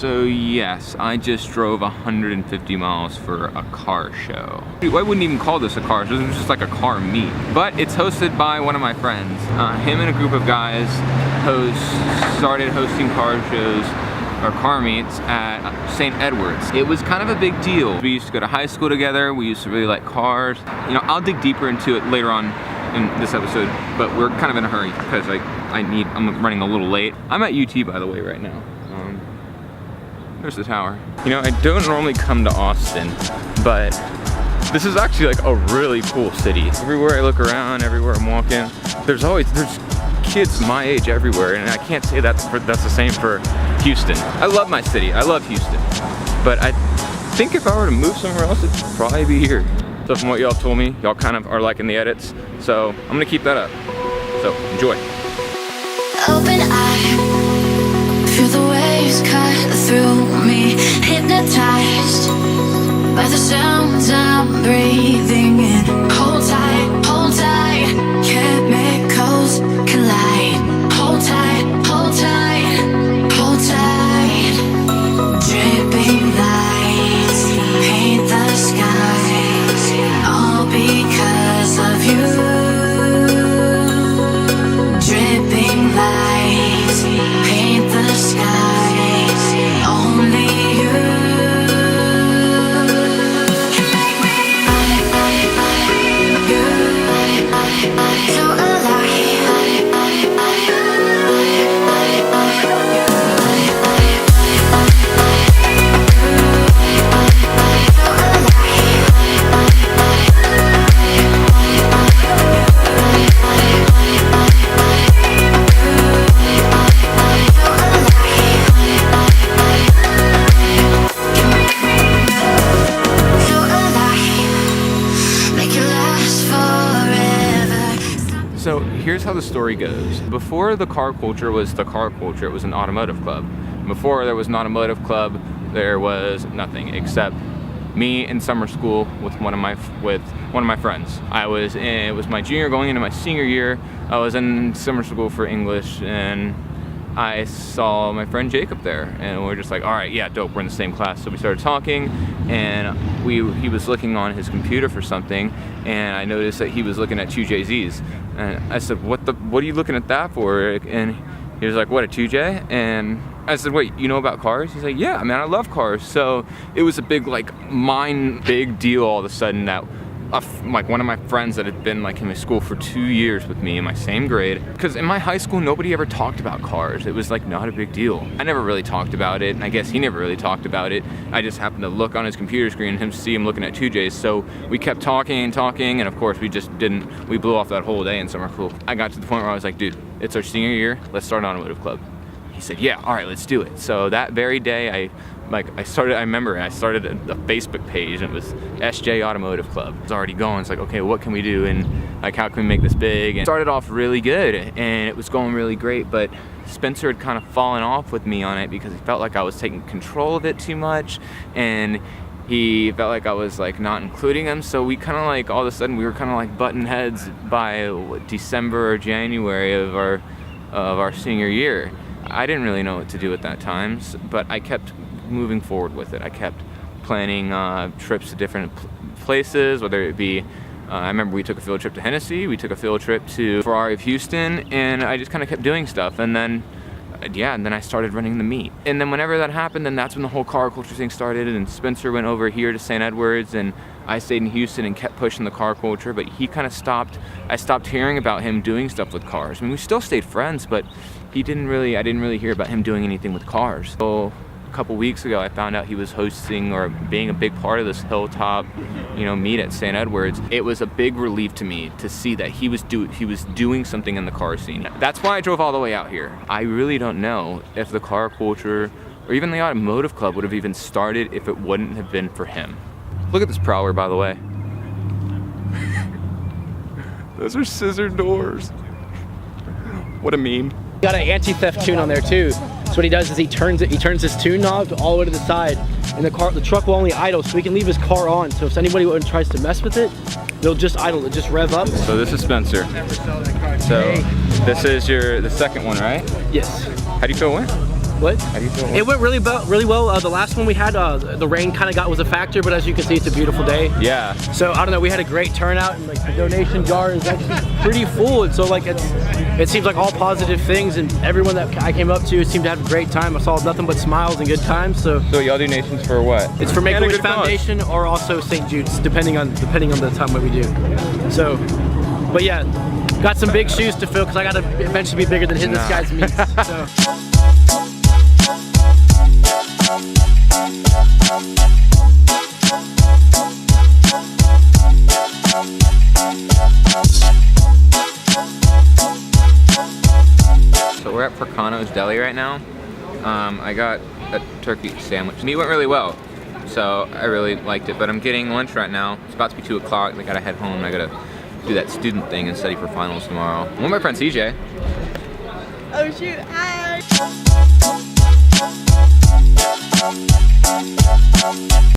So yes, I just drove 150 miles for a car show. I wouldn't even call this a car show, this was just like a car meet. But it's hosted by one of my friends. Him and a group of guys started hosting car shows or car meets at St. Edward's. It was kind of a big deal. We used to go to high school together, we used to really like cars. You know, I'll dig deeper into it later on in this episode, but we're kind of in a hurry because I'm running a little late. I'm at UT, by the way, right now. There's the tower. You know, I don't normally come to Austin, but this is actually like a really cool city. Everywhere I look around, everywhere I'm walking, there's kids my age everywhere, and I can't say that's the same for Houston. I love my city, I love Houston, but I think if I were to move somewhere else, it'd probably be here. So from what y'all told me, y'all kind of are liking the edits, so I'm gonna keep that up. So enjoy. Open eye, feel the waves cut through me, hypnotized by the sounds I'm breathing in. Hold tight, chemicals collide. Hold tight, hold tight, hold tight. Dripping lights paint the skies, all because of you. Dripping lights paint the skies, only you. So here's how the story goes. Before the car culture was the car culture, it was an automotive club. Before there was an automotive club, there was nothing except me in summer school with one of my friends. It was my junior going into my senior year. I was in summer school for English, and I saw my friend Jacob there, and we were just like, all right, yeah, dope, we're in the same class. So we started talking, and he was looking on his computer for something, and I noticed that he was looking at 2JZs. And I said, what are you looking at that for? And he was like, what, a 2J? And I said, wait, you know about cars? He's like, yeah, man, I love cars. So it was a big deal all of a sudden that like one of my friends that had been like in my school for 2 years with me in my same grade, because in my high school nobody ever talked about cars. It was like not a big deal. I never really talked about it, and I guess he never really talked about it. I just happened to look on his computer screen and see him looking at 2Js, so we kept talking, and of course we blew off that whole day in summer school. I got to the point where I was like, dude, it's our senior year, let's start an automotive club. He said, yeah, all right, let's do it. So that very day I started a Facebook page, and it was SJ Automotive Club. It's already going. It's like, okay, what can we do, and like how can we make this big? And it started off really good, and it was going really great, but Spencer had kind of fallen off with me on it because he felt like I was taking control of it too much, and he felt like I was like not including him. So we kind of like all of a sudden we were kind of like butting heads by December or January of our senior year. I didn't really know what to do at that time, but I kept moving forward with it. I kept planning trips to different places, whether it be, I remember we took a field trip to Hennessy, we took a field trip to Ferrari of Houston, and I just kind of kept doing stuff. And then, and then I started running the meet. And then whenever that happened, then that's when the whole car culture thing started, and Spencer went over here to St. Edwards, and I stayed in Houston and kept pushing the car culture, but he kind of stopped. I stopped hearing about him doing stuff with cars. I mean, we still stayed friends, but I didn't really hear about him doing anything with cars. So a couple weeks ago, I found out he was hosting or being a big part of this Hilltop, meet at St. Edwards. It was a big relief to me to see that he was doing something in the car scene. That's why I drove all the way out here. I really don't know if the car culture or even the automotive club would have even started if it wouldn't have been for him. Look at this Prowler, by the way. Those are scissor doors. What a meme. Got an anti-theft tune on there too. So what he does is he turns his tune knob all the way to the side, and the truck will only idle, so he can leave his car on. So if anybody tries to mess with it, it'll just idle, it'll just rev up. So this is Spencer. So this is the second one, right? Yes. How do you feel it went? What? How do you feel? It went really well. The last one we had, the rain kind of was a factor, but as you can see, it's a beautiful day. Yeah. So I don't know, we had a great turnout, and like the donation jar is actually pretty full, and so like it seems like all positive things, and everyone that I came up to seemed to have a great time. I saw nothing but smiles and good times. So y'all do donations for what? it's for Make-A-Wish Foundation or also St. Jude's, depending on the time what we do. So, but yeah, got some big shoes to fill because I got to eventually be bigger than this guy's meats. So. So we're at Fricano's Deli right now. I got a turkey sandwich. The meat went really well, so I really liked it. But I'm getting lunch right now. It's about to be 2 o'clock. I gotta head home. I gotta do that student thing and study for finals tomorrow. I'm with my friend CJ. Oh shoot, hi!